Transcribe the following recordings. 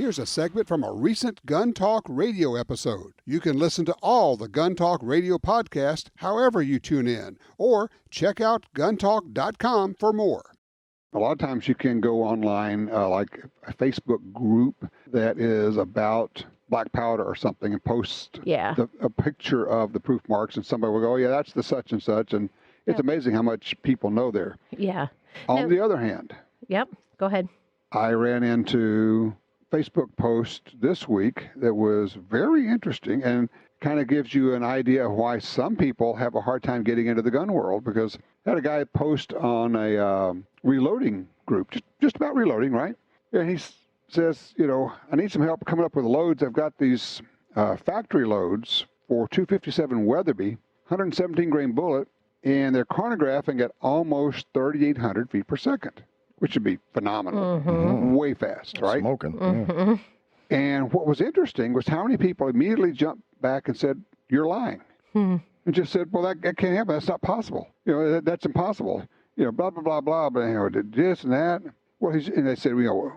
Here's a segment from a recent Gun Talk radio episode. You can listen to all the Gun Talk radio podcasts however you tune in, or check out guntalk.com for more. A lot of times you can go online, like a Facebook group that is about black powder or something, and post a picture of the proof marks, and somebody will go, oh, yeah, that's the such and such, and it's amazing how much people know there. Yeah. On the other hand, go ahead. I ran into Facebook post this week that was very interesting and kind of gives you an idea of why some people have a hard time getting into the gun world, because I had a guy post on a reloading group, just about reloading, right? And he says, you know, I need some help coming up with loads. I've got these factory loads for 257 Weatherby, 117 grain bullet, and they're chronographing at almost 3,800 feet per second, which would be phenomenal. Way fast, right? Smoking. And what was interesting was how many people immediately jumped back and said, you're lying. And just said, well, that can't happen. That's not possible. You know, that's impossible. You know, blah, blah, blah, blah, but, you know, did this and that. Well, and they said, you know,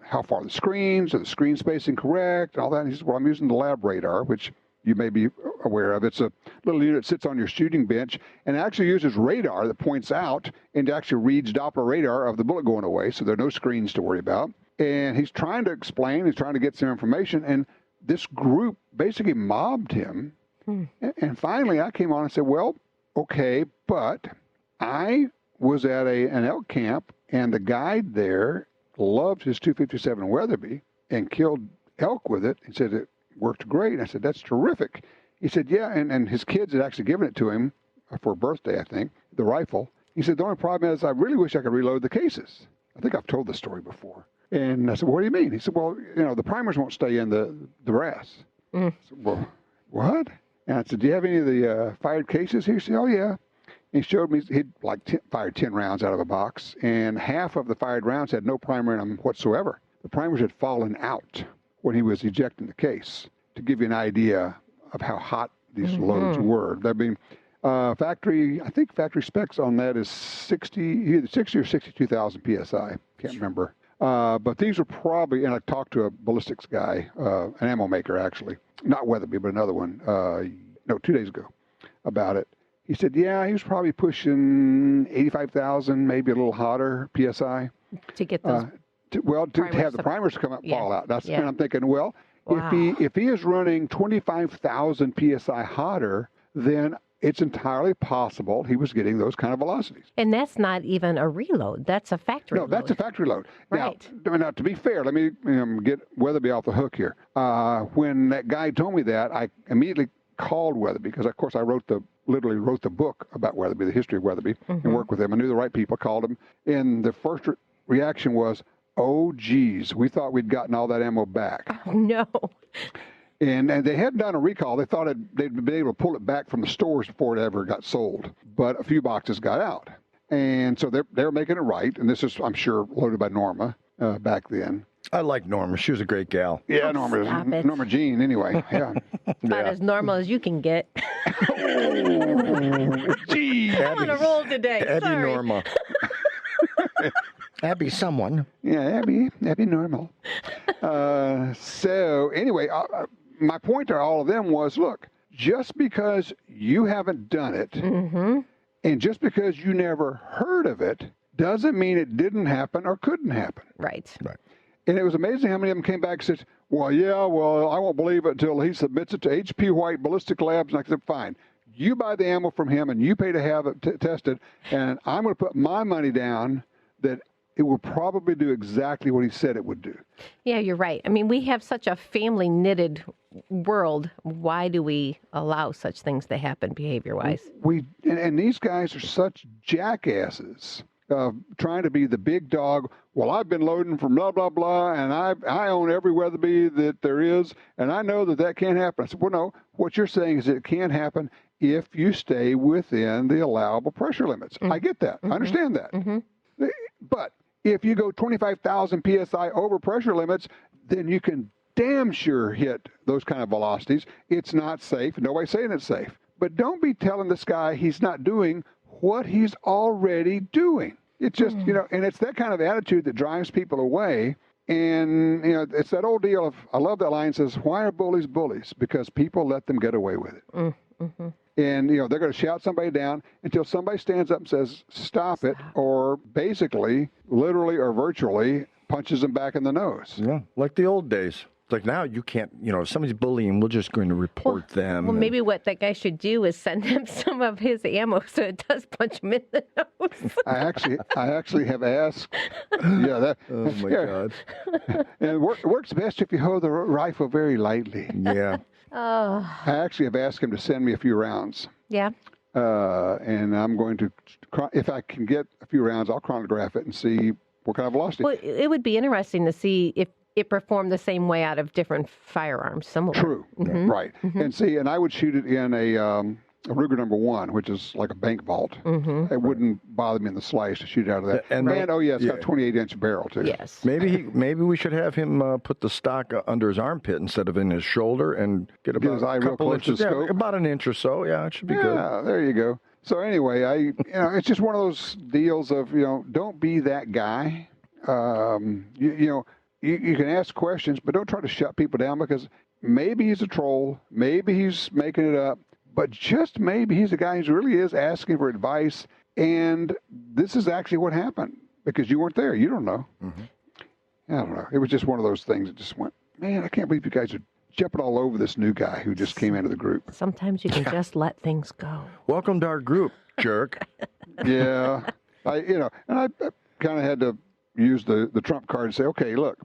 how far the screens, are the screen spacing correct, and all that. And he says, well, I'm using the lab radar, which you may be aware of. It's a little unit that sits on your shooting bench and actually uses radar that points out and actually reads Doppler radar of the bullet going away, so there are no screens to worry about. And he's trying to explain, he's trying to get some information, and this group basically mobbed him. And finally I came on and said, well, okay, but I was at an elk camp, and the guide there loved his 257 Weatherby and killed elk with it and said it worked great. And I said, that's terrific. He said, yeah, and his kids had actually given it to him for a birthday, I think, the rifle. He said, the only problem is I really wish I could reload the cases. I think I've told this story before. And I said, what do you mean? He said, well, you know, the primers won't stay in the brass. I said, well, what? And I said, do you have any of the fired cases here? He said, oh, yeah. And he showed me he'd fired 10 rounds out of a box, and half of the fired rounds had no primer in them whatsoever. The primers had fallen out when he was ejecting the case, to give you an idea of how hot these loads were. I mean, factory specs on that is either 60 or 62,000 PSI. Can't remember. But these are probably, and I talked to a ballistics guy, an ammo maker actually, not Weatherby, but another one, 2 days ago, about it. He said, yeah, he was probably pushing 85,000, maybe a little hotter PSI. To get those to have the primers come up, fall out. And I'm thinking, well, if he is running 25,000 PSI hotter, then it's entirely possible he was getting those kind of velocities. And that's not even a reload. That's a factory load. No, that's a factory load. Right. Now, to be fair, let me get Weatherby off the hook here. When that guy told me that, I immediately called Weatherby, because, of course, I literally wrote the book about Weatherby, the history of Weatherby, and worked with him. I knew the right people, called him. And the first reaction was, oh, geez, we thought we'd gotten all that ammo back. Oh, no. And they hadn't done a recall. They thought they'd been able to pull it back from the stores before it ever got sold. But a few boxes got out. And so they're making it right. And this is, I'm sure, loaded by Norma back then. I like Norma. She was a great gal. Yeah, Norma Jean, anyway. Yeah. About as normal as you can get. Gee. I'm on a roll today. Abby Sorry. Norma. Abby someone. Yeah, Abby Normal. So anyway, my point to all of them was, look, just because you haven't done it, and just because you never heard of it, doesn't mean it didn't happen or couldn't happen. Right. And it was amazing how many of them came back and said, well, I won't believe it until he submits it to HP White Ballistic Labs. And I said, fine. You buy the ammo from him and you pay to have it tested, and I'm going to put my money down that it will probably do exactly what he said it would do. Yeah, you're right. I mean, we have such a family-knitted world. Why do we allow such things to happen behavior-wise? And these guys are such jackasses, trying to be the big dog. Well, I've been loading from blah, blah, blah, and I own every Weatherby that there is, and I know that can't happen. I said, well, no, what you're saying is it can't happen if you stay within the allowable pressure limits. I get that. I understand that. But if you go 25,000 PSI over pressure limits, then you can damn sure hit those kind of velocities. It's not safe. Nobody's saying it's safe. But don't be telling this guy he's not doing what he's already doing. It's just, and it's that kind of attitude that drives people away. And, you know, it's that old deal of, I love that line, says, why are bullies bullies? Because people let them get away with it. Mm-hmm. And, you know, they're going to shout somebody down until somebody stands up and says, stop it, or basically, literally or virtually, punches them back in the nose. Yeah, like the old days. It's like now you can't, you know, if somebody's bullying, we're just going to report them. Well, maybe what that guy should do is send him some of his ammo so it does punch him in the nose. I actually have asked. Yeah, that. Oh my God. And it works best if you hold the rifle very lightly. Yeah. Oh. I actually have asked him to send me a few rounds. Yeah. And I'm going to, if I can get a few rounds, I'll chronograph it and see what kind of velocity. Well, it would be interesting to see if it performed the same way out of different firearms, similar. True. Mm-hmm. Right. Mm-hmm. And see, and I would shoot it in a Ruger number 1, which is like a bank vault. Mm-hmm. It wouldn't bother me in the slightest to shoot out of that. And oh yeah, it's got a 28-inch barrel too. Yes. Maybe we should have him put the stock under his armpit instead of in his shoulder and get about his eye a real couple close to inches, the scope. about an inch or so. Yeah, it should be good. Yeah, there you go. So anyway, it's just one of those deals of, don't be that guy. You can ask questions, but don't try to shut people down, because maybe he's a troll, maybe he's making it up, but just maybe he's a guy who really is asking for advice, and this is actually what happened, because you weren't there. You don't know. Mm-hmm. I don't know. It was just one of those things that just went, man, I can't believe you guys are jumping all over this new guy who just came into the group. Sometimes you can just let things go. Welcome to our group, jerk. Yeah. I kind of had to use the trump card and say, okay, look,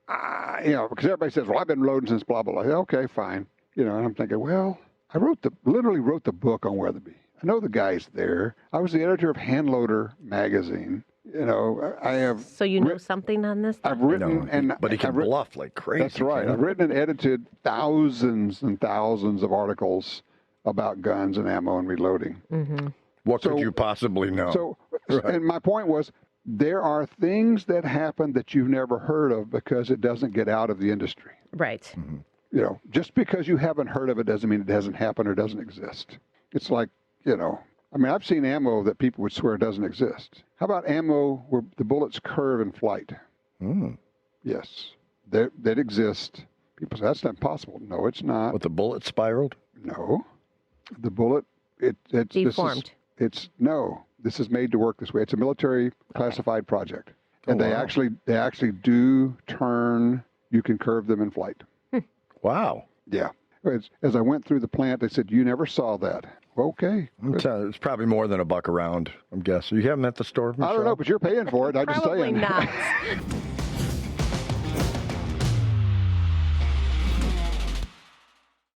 because everybody says, well, I've been loading since blah, blah, blah. Okay, fine. And I'm thinking, well, I literally wrote the book on Weatherby. I know the guy's there. I was the editor of Handloader magazine. I have. So you know something on this? I've written, but he can bluff like crazy. That's right. I've written and edited thousands and thousands of articles about guns and ammo and reloading. Mm-hmm. What could you possibly know? So, and my point was, there are things that happen that you've never heard of because it doesn't get out of the industry. Right. Mm-hmm. Just because you haven't heard of it doesn't mean it hasn't happened or doesn't exist. It's like, I've seen ammo that people would swear doesn't exist. How about ammo where the bullets curve in flight? Mm. Yes, that exist. People say, that's not possible. No, it's not. What, the bullet spiraled? No. The bullet, it's deformed. This is made to work this way. It's a military classified project. And wow. they actually do turn, you can curve them in flight. Wow. Yeah. As I went through the plant, they said, you never saw that. Okay. It's probably more than $1 a round, I'm guessing. You have them at the store, Michelle? I don't know, but you're paying for it. I'm just saying. Probably not.